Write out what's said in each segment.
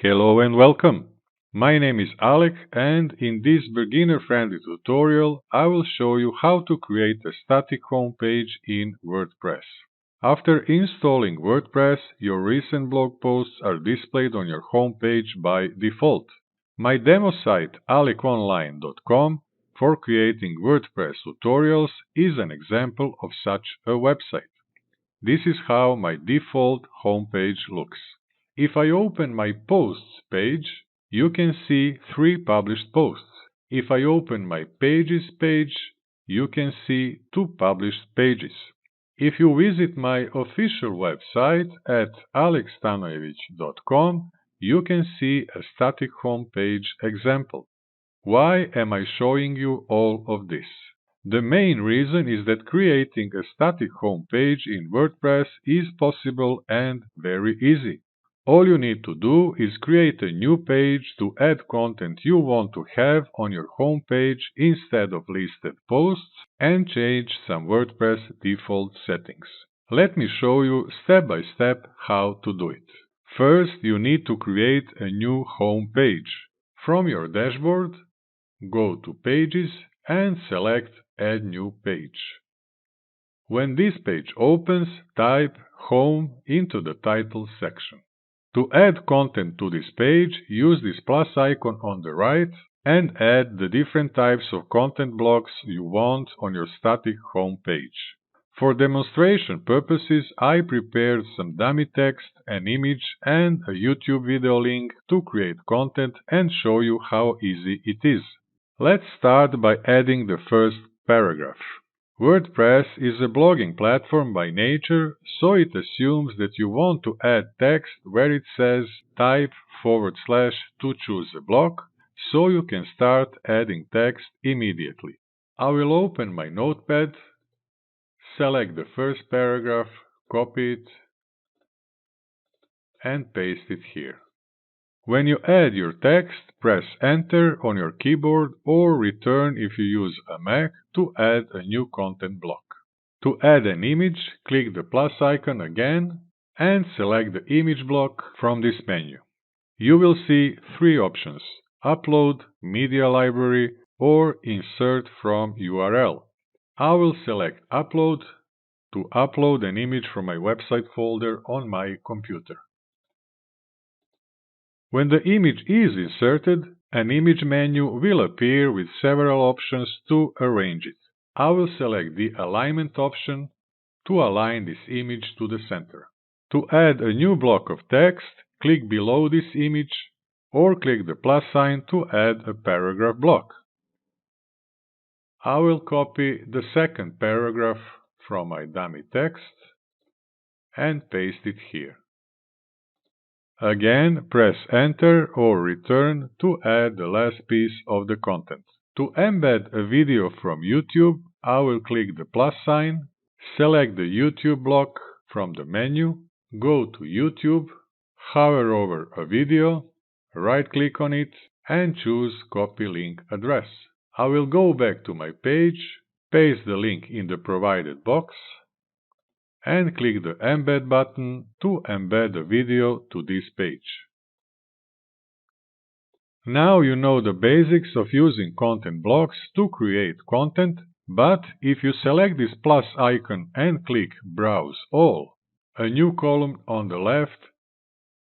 Hello and welcome. My name is Alec, and in this beginner-friendly tutorial I will show you how to create a static home page in WordPress. After installing WordPress, your recent blog posts are displayed on your home page by default. My demo site aleconline.com for creating WordPress tutorials is an example of such a website. This is how my default homepage looks. If I open my posts page, you can see 3 published posts. If I open my pages page, you can see 2 published pages. If you visit my official website at alekstanojevic.com, you can see a static home page example. Why am I showing you all of this? The main reason is that creating a static home page in WordPress is possible and very easy. All you need to do is create a new page to add content you want to have on your home page instead of listed posts and change some WordPress default settings. Let me show you step by step how to do it. First, you need to create a new home page. From your dashboard, go to Pages and select Add New Page. When this page opens, type Home into the title section. To add content to this page, use this plus icon on the right and add the different types of content blocks you want on your static home page. For demonstration purposes, I prepared some dummy text, an image, and a YouTube video link to create content and show you how easy it is. Let's start by adding the first paragraph. WordPress is a blogging platform by nature, so it assumes that you want to add text where it says type / to choose a block, so you can start adding text immediately. I will open my notepad, select the first paragraph, copy it, and paste it here. When you add your text, press Enter on your keyboard or Return if you use a Mac to add a new content block. To add an image, click the plus icon again and select the image block from this menu. You will see 3 options: Upload, Media Library, or Insert from URL. I will select Upload to upload an image from my website folder on my computer. When the image is inserted, an image menu will appear with several options to arrange it. I will select the Alignment option to align this image to the center. To add a new block of text, click below this image or click the plus sign to add a paragraph block. I will copy the second paragraph from my dummy text and paste it here. Again, press Enter or Return to add the last piece of the content. To embed a video from YouTube, I will click the plus sign, select the YouTube block from the menu, go to YouTube, hover over a video, right-click on it, and choose Copy Link Address. I will go back to my page, paste the link in the provided box, and click the Embed button to embed a video to this page. Now you know the basics of using content blocks to create content, but if you select this plus icon and click Browse All, a new column on the left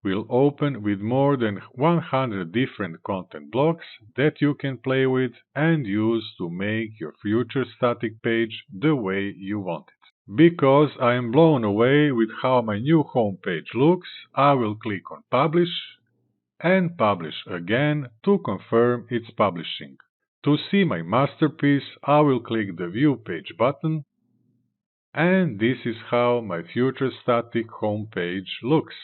will open with more than 100 different content blocks that you can play with and use to make your future static page the way you want it. Because I am blown away with how my new homepage looks, I will click on Publish and Publish again to confirm its publishing. To see my masterpiece, I will click the View Page button, and this is how my future static homepage looks.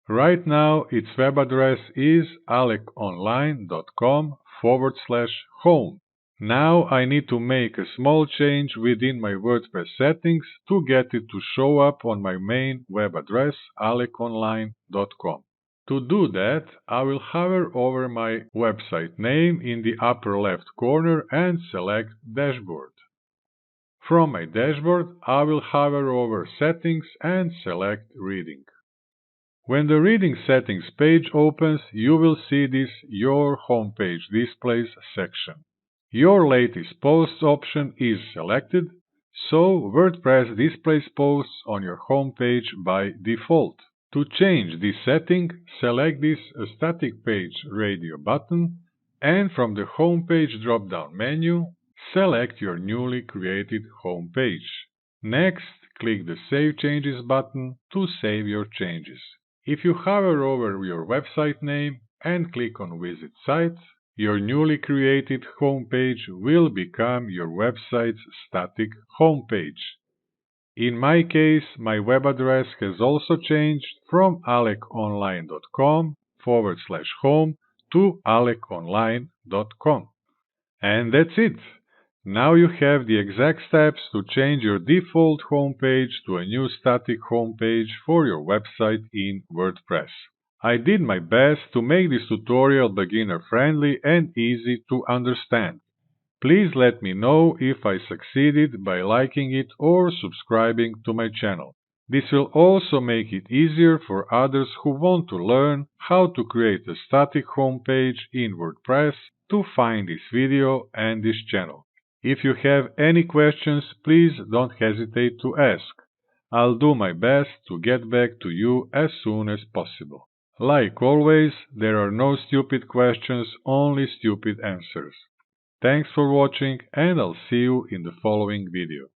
Right now, its web address is aleconline.com/home. Now I need to make a small change within my WordPress settings to get it to show up on my main web address aleconline.com. To do that, I will hover over my website name in the upper left corner and select Dashboard. From my dashboard, I will hover over Settings and select Reading. When the Reading Settings page opens, you will see this Your Homepage Displays section. Your latest posts option is selected, so WordPress displays posts on your homepage by default. To change this setting, select this Static Page Radio button, and from the Homepage drop-down menu, select your newly created homepage. Next, click the Save Changes button to save your changes. If you hover over your website name and click on Visit Site, your newly created homepage will become your website's static homepage. In my case, my web address has also changed from aleconline.com/home to aleconline.com. And that's it! Now you have the exact steps to change your default homepage to a new static homepage for your website in WordPress. I did my best to make this tutorial beginner-friendly and easy to understand. Please let me know if I succeeded by liking it or subscribing to my channel. This will also make it easier for others who want to learn how to create a static homepage in WordPress to find this video and this channel. If you have any questions, please don't hesitate to ask. I'll do my best to get back to you as soon as possible. Like always, there are no stupid questions, only stupid answers. Thanks for watching, and I'll see you in the following video.